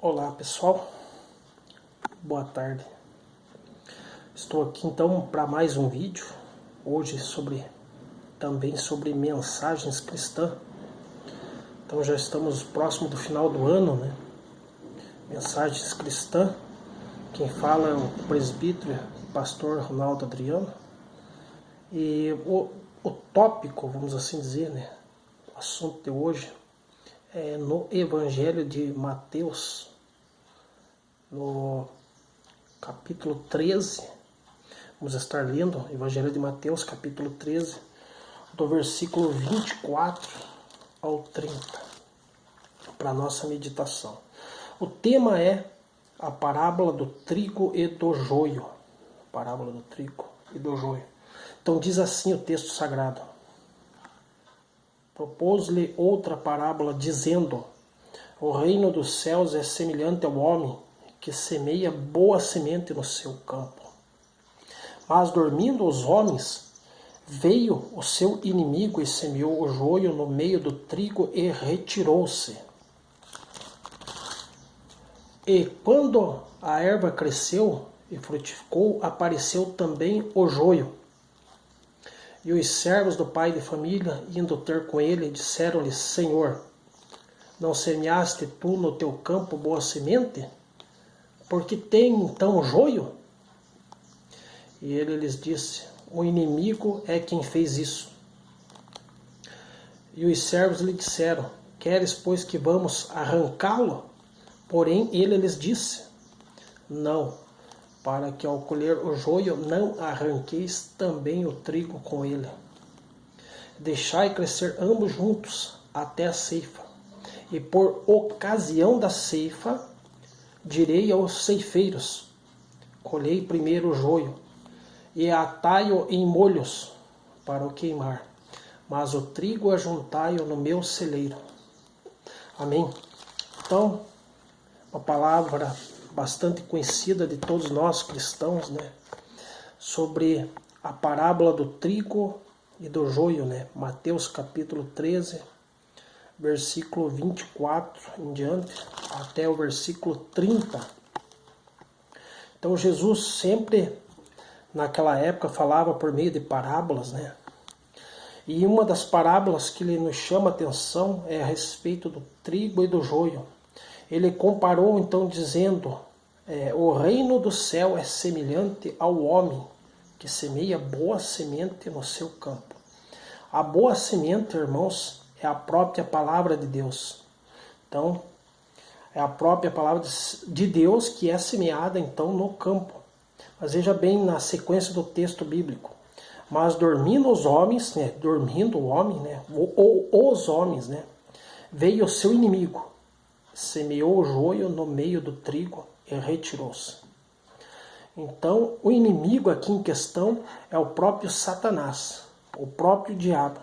Olá pessoal, boa tarde. Estou aqui então para mais um vídeo, hoje também sobre mensagens cristãs. Então já estamos próximo do final do ano, né? Mensagens cristãs. Quem fala é o presbítero, pastor Ronaldo Adriano. E o tópico, vamos assim dizer, né? O assunto de hoje é no Evangelho de Mateus, no capítulo 13, vamos estar lendo Evangelho de Mateus, capítulo 13, do versículo 24 ao 30, para a nossa meditação. O tema é a parábola do trigo e do joio. Parábola do trigo e do joio. Então diz assim o texto sagrado. Propôs-lhe outra parábola, dizendo: o reino dos céus é semelhante ao homem que semeia boa semente no seu campo. Mas dormindo os homens, veio o seu inimigo e semeou o joio no meio do trigo e retirou-se. E quando a erva cresceu e frutificou, apareceu também o joio. E os servos do pai de família, indo ter com ele, disseram-lhe: Senhor, não semeaste tu no teu campo boa semente? Porque tem então joio? E ele lhes disse: o inimigo é quem fez isso. E os servos lhe disseram: queres, pois, que vamos arrancá-lo? Porém ele lhes disse: não, para que ao colher o joio não arranqueis também o trigo com ele. Deixai crescer ambos juntos até a ceifa. E por ocasião da ceifa, direi aos ceifeiros: colhei primeiro o joio, e atai-o em molhos para o queimar, mas o trigo ajuntai-o no meu celeiro. Amém? Então, uma palavra bastante conhecida de todos nós cristãos, né? Sobre a parábola do trigo e do joio, né? Mateus capítulo 13, versículo 24 em diante, até o versículo 30. Então Jesus sempre, naquela época, falava por meio de parábolas, né? E uma das parábolas que ele nos chama a atenção é a respeito do trigo e do joio. Ele comparou então dizendo: o reino do céu é semelhante ao homem que semeia boa semente no seu campo. A boa semente, irmãos, é a própria palavra de Deus. Então, é a própria palavra de Deus que é semeada então no campo. Mas veja bem na sequência do texto bíblico. Mas dormindo os homens, né, dormindo o homem, né, ou os homens, né, veio o seu inimigo, semeou o joio no meio do trigo e retirou-se. Então, o inimigo aqui em questão é o próprio Satanás, o próprio diabo,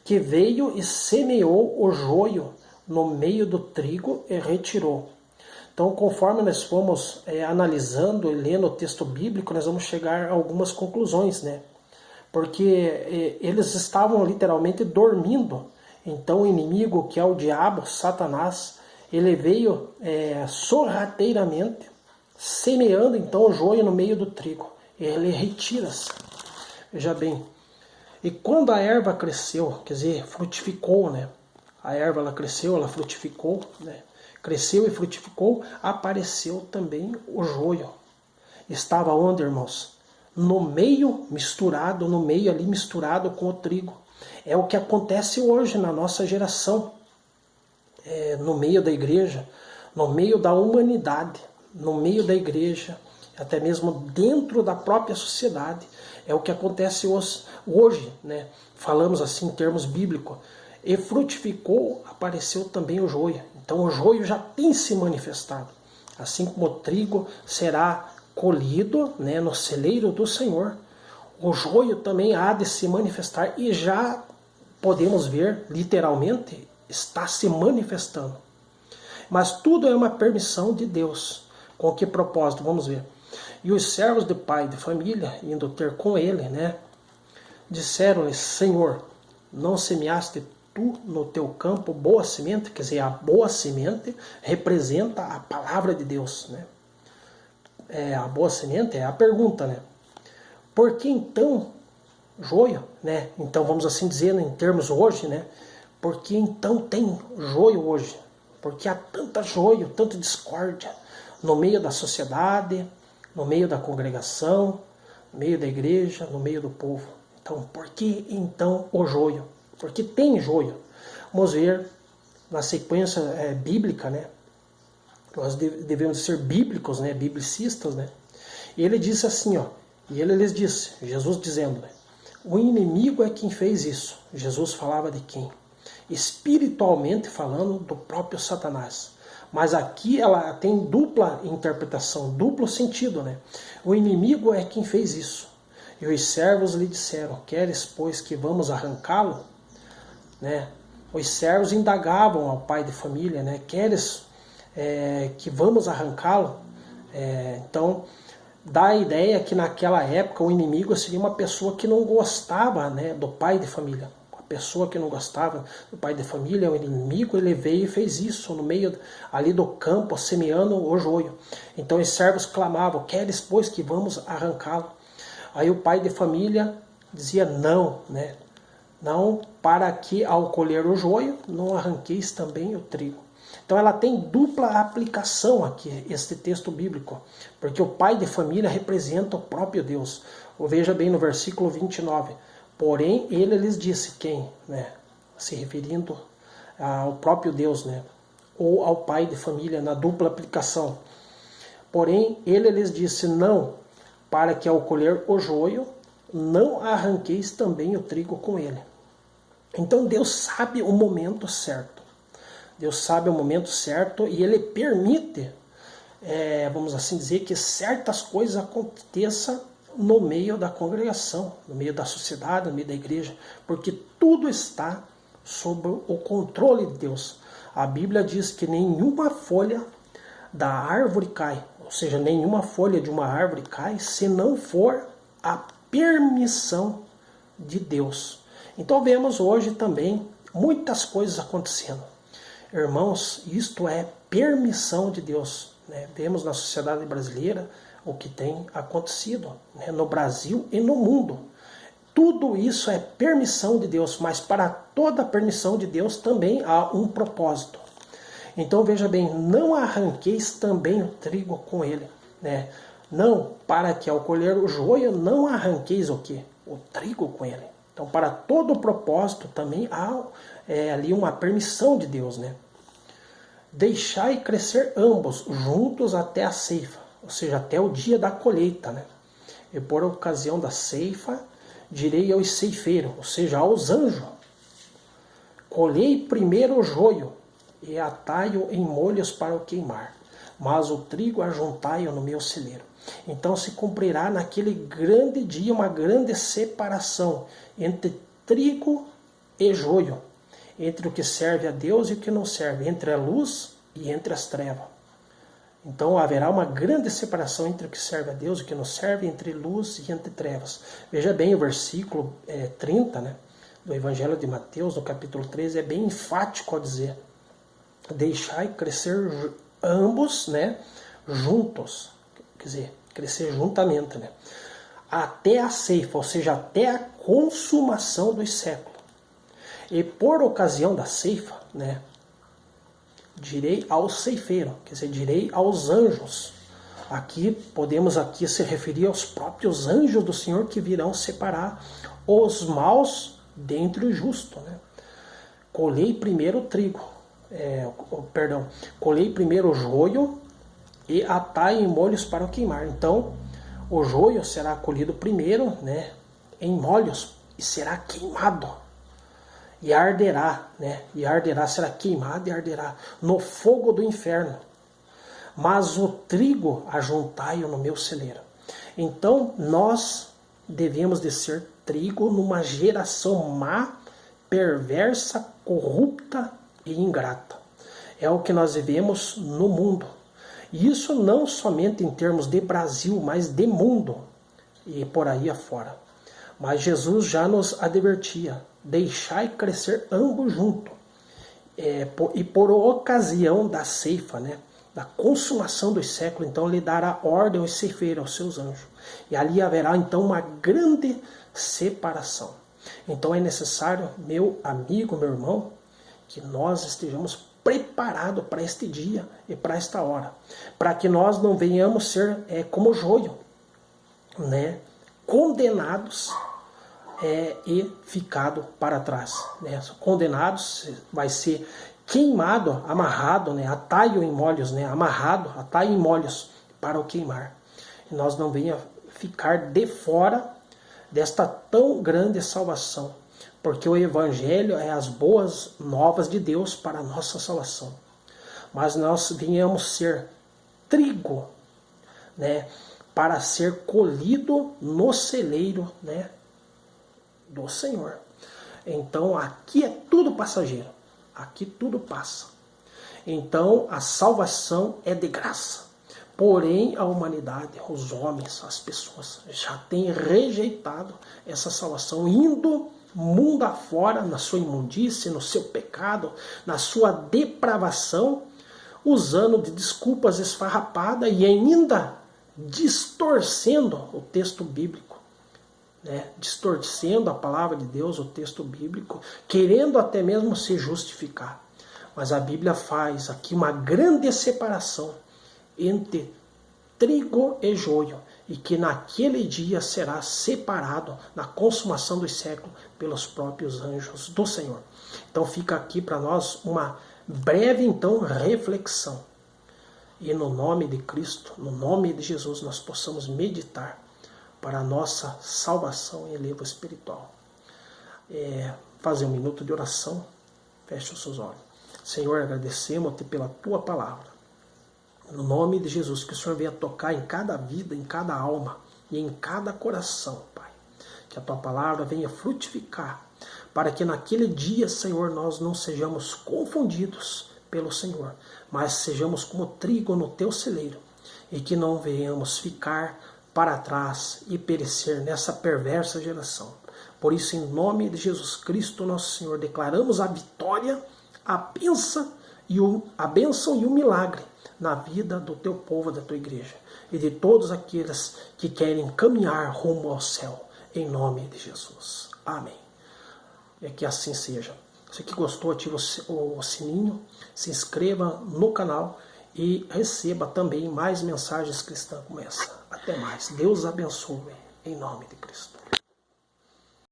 que veio e semeou o joio no meio do trigo e retirou. Então, conforme nós fomos analisando e lendo o texto bíblico, nós vamos chegar a algumas conclusões, né? Porque eles estavam literalmente dormindo. Então, o inimigo, que é o diabo, Satanás, ele veio sorrateiramente, semeando então o joio no meio do trigo. Ele retira-se. Veja bem. E quando a erva cresceu, quer dizer, frutificou, né? A erva ela cresceu, ela frutificou, né? Cresceu e frutificou, apareceu também o joio. Estava onde, irmãos? No meio ali misturado com o trigo. É o que acontece hoje na nossa geração, no meio da igreja, no meio da humanidade, no meio da igreja, até mesmo dentro da própria sociedade. É o que acontece hoje, né? Falamos assim em termos bíblicos. E frutificou, apareceu também o joio. Então o joio já tem se manifestado. Assim como o trigo será colhido, né, no celeiro do Senhor, o joio também há de se manifestar e já podemos ver, literalmente, está se manifestando. Mas tudo é uma permissão de Deus. Com que propósito? Vamos ver. E os servos de pai de família, indo ter com ele, né, disseram-lhe: Senhor, não semeaste tu no teu campo boa semente, quer dizer, a boa semente representa a palavra de Deus, né? A boa semente é a pergunta, né? Por que então joio, né? Então vamos assim dizer, né, em termos hoje, né? Por que então tem joio hoje? Porque há tanta joio, tanta discórdia no meio da sociedade, no meio da congregação, no meio da igreja, no meio do povo. Então, por que então o joio? Porque tem joio. Vamos ver na sequência bíblica, né? Nós devemos ser bíblicos, né? Biblicistas, né? E ele disse assim, ó. E ele lhes disse, Jesus dizendo, né? O inimigo é quem fez isso. Jesus falava de quem? Espiritualmente falando, do próprio Satanás. Mas aqui ela tem dupla interpretação, duplo sentido, né? O inimigo é quem fez isso. E os servos lhe disseram, queres, pois, que vamos arrancá-lo? Né? Os servos indagavam ao pai de família, né? Queres que vamos arrancá-lo? Então, dá a ideia que naquela época o inimigo seria uma pessoa que não gostava, né, do pai de família. A pessoa que não gostava do pai de família, o inimigo, ele veio e fez isso no meio ali do campo, semeando o joio. Então os servos clamavam, queres, pois, que vamos arrancá-lo? Aí o pai de família dizia não, né? Não, para que ao colher o joio, não arranqueis também o trigo. Então ela tem dupla aplicação aqui, este texto bíblico, porque o pai de família representa o próprio Deus. Veja bem no versículo 29. Porém, ele lhes disse, quem? Né? Se referindo ao próprio Deus, né? Ou ao pai de família, na dupla aplicação. Porém, ele lhes disse, não, para que ao colher o joio, não arranqueis também o trigo com ele. Então Deus sabe o momento certo. Deus sabe o momento certo e ele permite, vamos assim dizer, que certas coisas aconteçam no meio da congregação, no meio da sociedade, no meio da igreja, porque tudo está sob o controle de Deus. A Bíblia diz que nenhuma folha da árvore cai, ou seja, nenhuma folha de uma árvore cai se não for a permissão de Deus. Então vemos hoje também muitas coisas acontecendo. Irmãos, isto é permissão de Deus. Né? Vemos na sociedade brasileira o que tem acontecido, né? No Brasil e no mundo. Tudo isso é permissão de Deus, mas para toda permissão de Deus também há um propósito. Então veja bem, não arranqueis também o trigo com ele. Né? Não, para que ao colher o joio não arranqueis o quê? O trigo com ele. Então para todo o propósito também há ali uma permissão de Deus. Né? Deixai crescer ambos juntos até a ceifa, ou seja, até o dia da colheita. Né? E por ocasião da ceifa, direi aos ceifeiros, ou seja, aos anjos, colhei primeiro o joio e atai-o em molhos para o queimar, mas o trigo ajuntai-o no meu celeiro. Então se cumprirá naquele grande dia uma grande separação entre trigo e joio, entre o que serve a Deus e o que não serve, entre a luz e entre as trevas. Então haverá uma grande separação entre o que serve a Deus e o que não serve, entre luz e entre trevas. Veja bem o versículo 30, né, do Evangelho de Mateus, no capítulo 13, é bem enfático ao dizer: deixai crescer ambos, né, juntos, quer dizer, crescer juntamente, né, até a ceifa, ou seja, até a consumação dos séculos. E por ocasião da ceifa, né, direi ao ceifeiro, quer dizer, direi aos anjos. Aqui podemos aqui se referir aos próprios anjos do Senhor que virão separar os maus dentre os justos. Né? Colhei primeiro o trigo, colhei primeiro o joio e atai em molhos para o queimar. Então, o joio será colhido primeiro, né, em molhos e será queimado. E arderá, né? E arderá, será queimado e arderá no fogo do inferno. Mas o trigo ajuntai-o no meu celeiro. Então, nós devemos de ser trigo numa geração má, perversa, corrupta e ingrata. É o que nós vivemos no mundo. E isso não somente em termos de Brasil, mas de mundo e por aí afora. Mas Jesus já nos advertia, deixai crescer ambos juntos. E por ocasião da ceifa, né, da consumação dos séculos, então lhe dará ordem aos ceifeiros, aos seus anjos. E ali haverá então uma grande separação. Então é necessário, meu amigo, meu irmão, que nós estejamos preparados para este dia e para esta hora, para que nós não venhamos ser como joio, né, condenados e ficado para trás, né? Condenados vai ser queimado, amarrado, né? Ataio em molhos, né? Amarrado, ataio em molhos para o queimar. E nós não venha ficar de fora desta tão grande salvação, porque o Evangelho é as boas novas de Deus para a nossa salvação. Mas nós venhamos ser trigo, né? Para ser colhido no celeiro, né, do Senhor. Então aqui é tudo passageiro, aqui tudo passa. Então a salvação é de graça, porém a humanidade, os homens, as pessoas já têm rejeitado essa salvação, indo mundo afora na sua imundície, no seu pecado, na sua depravação, usando de desculpas esfarrapadas e ainda distorcendo o texto bíblico, né? Distorcendo a palavra de Deus, o texto bíblico, querendo até mesmo se justificar. Mas a Bíblia faz aqui uma grande separação entre trigo e joio, e que naquele dia será separado na consumação dos séculos pelos próprios anjos do Senhor. Então fica aqui para nós uma breve então reflexão. E no nome de Cristo, no nome de Jesus, nós possamos meditar para a nossa salvação e elevo espiritual. Fazer um minuto de oração. Feche os seus olhos. Senhor, agradecemos-te pela tua palavra. No nome de Jesus, que o Senhor venha tocar em cada vida, em cada alma e em cada coração, Pai. Que a tua palavra venha frutificar, para que naquele dia, Senhor, nós não sejamos confundidos pelo Senhor, mas sejamos como trigo no teu celeiro, e que não venhamos ficar para trás e perecer nessa perversa geração. Por isso, em nome de Jesus Cristo, nosso Senhor, declaramos a vitória, a bênção e o milagre na vida do teu povo, da tua igreja, e de todos aqueles que querem caminhar rumo ao céu, em nome de Jesus. Amém. E que assim seja. Se que gostou, ativa o sininho, se inscreva no canal e receba também mais mensagens cristãs como essa. Até mais. Deus abençoe, em nome de Cristo.